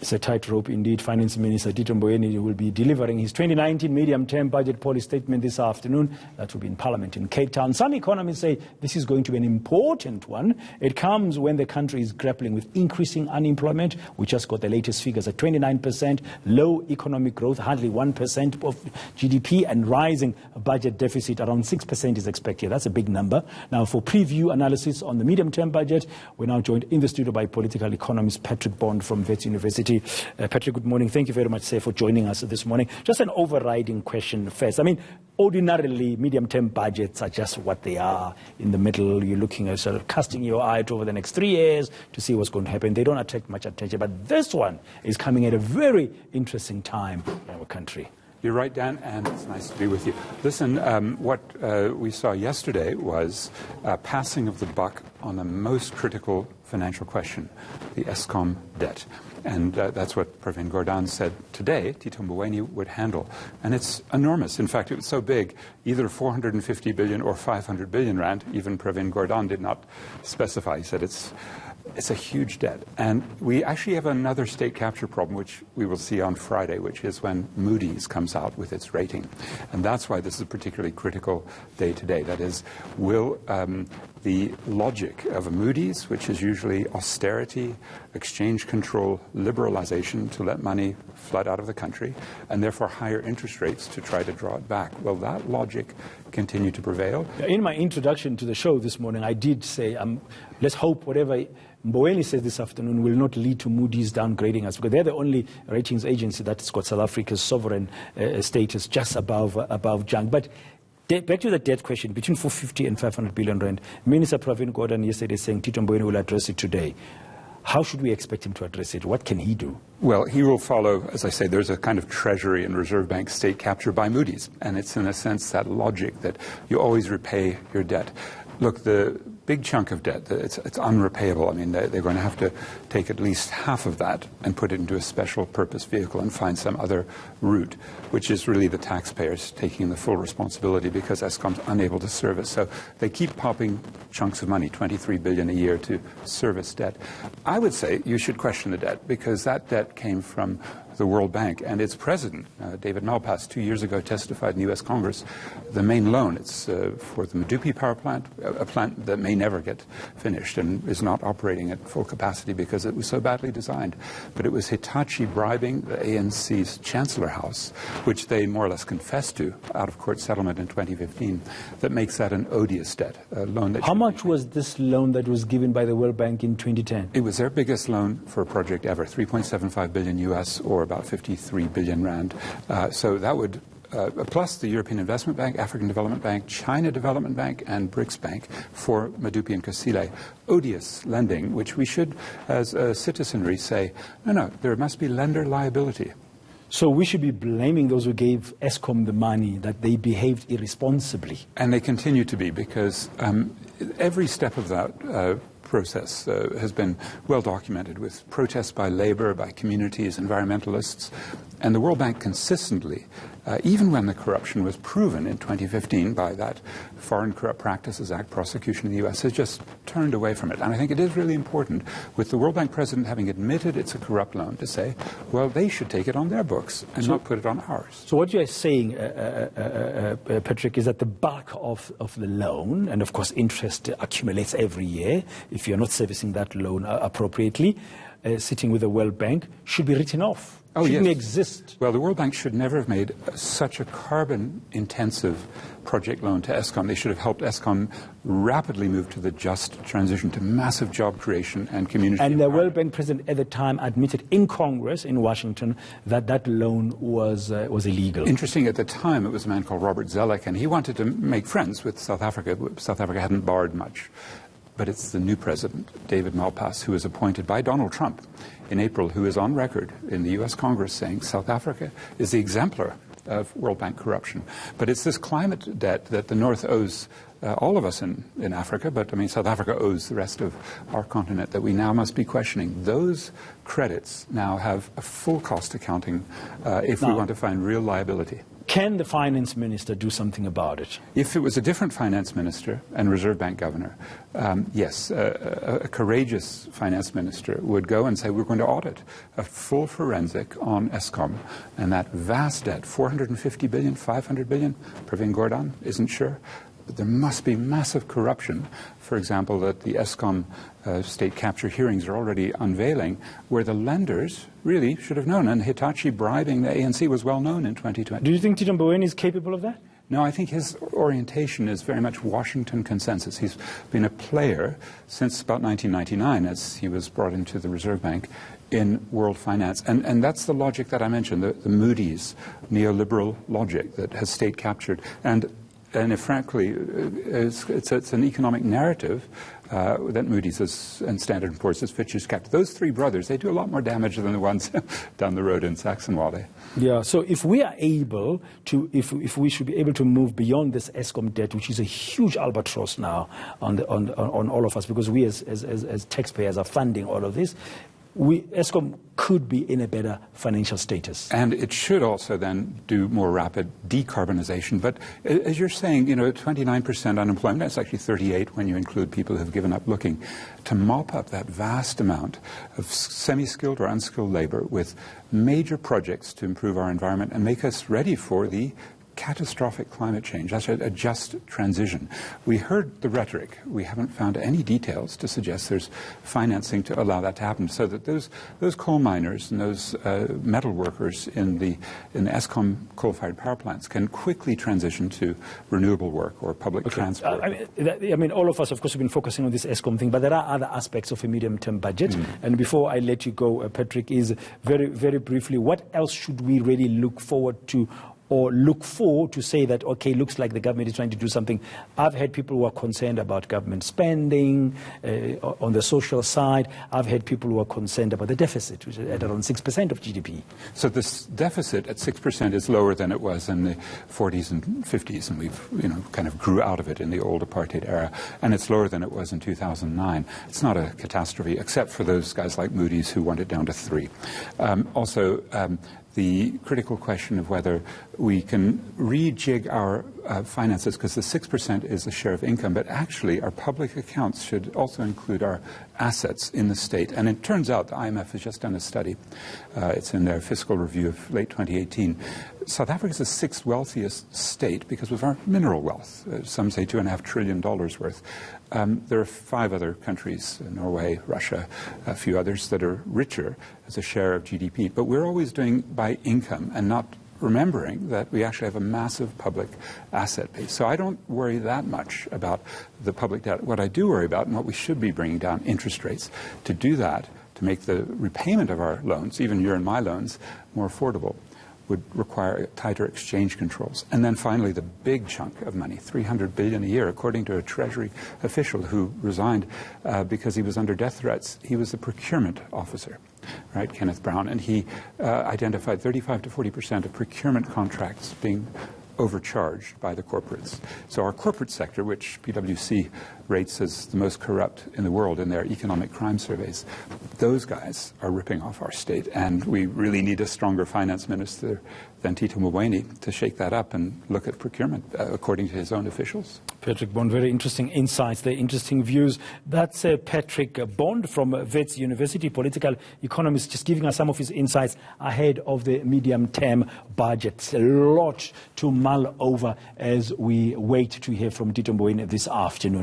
It's a tightrope indeed. Finance Minister Tito Mboweni will be delivering his 2019 medium-term budget policy statement this afternoon. That will be in Parliament in Cape Town. Some economists say this is going to be an important one. It comes when the country is grappling with increasing unemployment. We just got the latest figures at 29%, low economic growth, hardly 1% of GDP, and rising budget deficit, around 6% is expected. That's a big number. Now, for preview analysis on the medium-term budget, we're now joined in the studio by political economist Patrick Bond from Wits University. Patrick, good morning. Thank you very much, sir, for joining us this morning. Just an overriding question first. I mean, ordinarily, medium-term budgets are just what they are. In the middle, you're looking at sort of casting your eye over the next 3 years to see what's going to happen. They don't attract much attention. But this one is coming at a very interesting time in our country. You're right, Dan, and it's nice to be with you. Listen, what we saw yesterday was passing of the buck on the most critical financial question, the Eskom debt. And that's what Pravin Gordhan said today Tito Mboweni would handle. And it's enormous. In fact, it was so big, either 450 billion or 500 billion rand. Even Pravin Gordhan did not specify. He said it's a huge debt. And we actually have another state capture problem, which we will see on Friday, which is when Moody's comes out with its rating. And that's why this is a particularly critical day today. That is, will the logic of a Moody's, which is usually austerity, exchange control, liberalization to let money flood out of the country, and therefore higher interest rates to try to draw it back, will that logic continue to prevail? In my introduction to the show this morning, I did say, let's hope whatever Mboweni says this afternoon will not lead to Moody's downgrading us, because they're the only ratings agency that's got South Africa's sovereign status just above junk. But back to the debt question, between 450 and 500 billion rand, Minister Pravin Gordhan yesterday saying Tito Mboweni will address it today. How should we expect him to address it? What can he do? Well, he will follow, as I say, there's a kind of Treasury and Reserve Bank state capture by Moody's. And it's in a sense that logic that you always repay your debt. Look, the big chunk of debt, it's unrepayable. I mean, they're going to have to take at least half of that and put it into a special purpose vehicle and find some other route, which is really the taxpayers taking the full responsibility because Eskom's unable to service. So they keep popping chunks of money, 23 billion a year to service debt. I would say you should question the debt because that debt came from the World Bank, and its president, David Malpass, 2 years ago testified in the U.S. Congress. The main loan, it's for the Medupi power plant, a plant that may never get finished and is not operating at full capacity because it was so badly designed. But it was Hitachi bribing the ANC's Chancellor House, which they more or less confessed to out-of-court settlement in 2015, that makes that an odious debt, a loan that... How much was this loan that was given by the World Bank in 2010? It was their biggest loan for a project ever, 3.75 billion US, or about 53 billion rand. So that would, plus the European Investment Bank, African Development Bank, China Development Bank, and BRICS Bank for Medupi and Kusile. Odious lending, which we should, as a citizenry, say, no, there must be lender liability. So we should be blaming those who gave Eskom the money, that they behaved irresponsibly. And they continue to be, because every step of that process has been well documented with protests by labor, by communities, environmentalists. And the World Bank consistently, even when the corruption was proven in 2015 by that Foreign Corrupt Practices Act prosecution in the U.S., has just turned away from it. And I think it is really important, with the World Bank president having admitted it's a corrupt loan, to say, well, they should take it on their books and not put it on ours. So what you're saying, Patrick, is that the bulk of the loan, and of course interest accumulates every year if you're not servicing that loan appropriately, sitting with the World Bank, should be written off. Oh, shouldn't yes. exist. Well, the World Bank should never have made such a carbon-intensive project loan to Eskom. They should have helped Eskom rapidly move to the just transition to massive job creation and community And the World Bank president at the time admitted in Congress in Washington that that loan was illegal. Interesting, at the time it was a man called Robert Zellick, and he wanted to make friends with South Africa. South Africa hadn't borrowed much. But it's the new president, David Malpass, who was appointed by Donald Trump in April, who is on record in the U.S. Congress saying South Africa is the exemplar of World Bank corruption. But it's this climate debt that the North owes all of us in Africa, but I mean South Africa owes the rest of our continent, that we now must be questioning. Those credits now have a full cost accounting if we want to find real liability. Can the finance minister do something about it? If it was a different finance minister and Reserve Bank governor, yes, a courageous finance minister would go and say, we're going to audit a full forensic on Eskom and that vast debt, 450 billion, 500 billion, Pravin Gordhan isn't sure. But there must be massive corruption, for example, that the Eskom state capture hearings are already unveiling, where the lenders really should have known. And Hitachi bribing the ANC was well known in 2020. Do you think Tito Mboweni is capable of that? No, I think his orientation is very much Washington consensus. He's been a player since about 1999, as he was brought into the Reserve Bank, in world finance. And that's the logic that I mentioned, the Moody's neoliberal logic that has state captured. And if frankly, it's an economic narrative that Moody's and Standard & Poor's has Fitch has kept. Those three brothers, they do a lot more damage than the ones down the road in Saxonwale. Yeah, so if we are able to, if we should be able to move beyond this Eskom debt, which is a huge albatross now on all of us, because we as taxpayers are funding all of this, Eskom could be in a better financial status. And it should also then do more rapid decarbonization. But as you're saying, 29% unemployment, that's actually 38 when you include people who've given up looking. To mop up that vast amount of semi-skilled or unskilled labor with major projects to improve our environment and make us ready for the catastrophic climate change. That's a just transition. We heard the rhetoric. We haven't found any details to suggest there's financing to allow that to happen. So that those coal miners and those metal workers in the Eskom coal-fired power plants can quickly transition to renewable work or public transport. I mean, all of us, of course, have been focusing on this Eskom thing, but there are other aspects of a medium-term budget. And before I let you go, Patrick, is very, very briefly, what else should we really look forward to or look for to say that, okay, looks like the government is trying to do something? I've had people who are concerned about government spending on the social side. I've had people who are concerned about the deficit, which is at around 6% of GDP. So this deficit at 6% is lower than it was in the 40s and 50s, and we've kind of grew out of it in the old apartheid era, and it's lower than it was in 2009. It's not a catastrophe, except for those guys like Moody's who want it down to 3. The critical question of whether we can rejig our finances, because the 6% is the share of income, but actually our public accounts should also include our assets in the state. And it turns out the IMF has just done a study. It's in their fiscal review of late 2018. South Africa is the 6th wealthiest state because of our mineral wealth. Some say $2.5 trillion worth. There are 5 other countries, Norway, Russia, a few others, that are richer as a share of GDP. But we're always doing by income and not remembering that we actually have a massive public asset base. So I don't worry that much about the public debt. What I do worry about, and what we should be bringing down, interest rates. To do that, to make the repayment of our loans, even your and my loans, more affordable, would require tighter exchange controls. And then finally, the big chunk of money, $300 billion a year, according to a Treasury official who resigned because he was under death threats. He was the procurement officer, right, Kenneth Brown, and he identified 35 to 40% of procurement contracts being overcharged by the corporates. So our corporate sector, which PwC rates as the most corrupt in the world in their economic crime surveys, those guys are ripping off our state. And we really need a stronger finance minister than Tito Mboweni to shake that up and look at procurement, according to his own officials. Patrick Bond, very interesting insights there, interesting views. That's Patrick Bond from Wits University, political economist, just giving us some of his insights ahead of the medium-term budget. A lot to mull over as we wait to hear from Tito Mboweni this afternoon.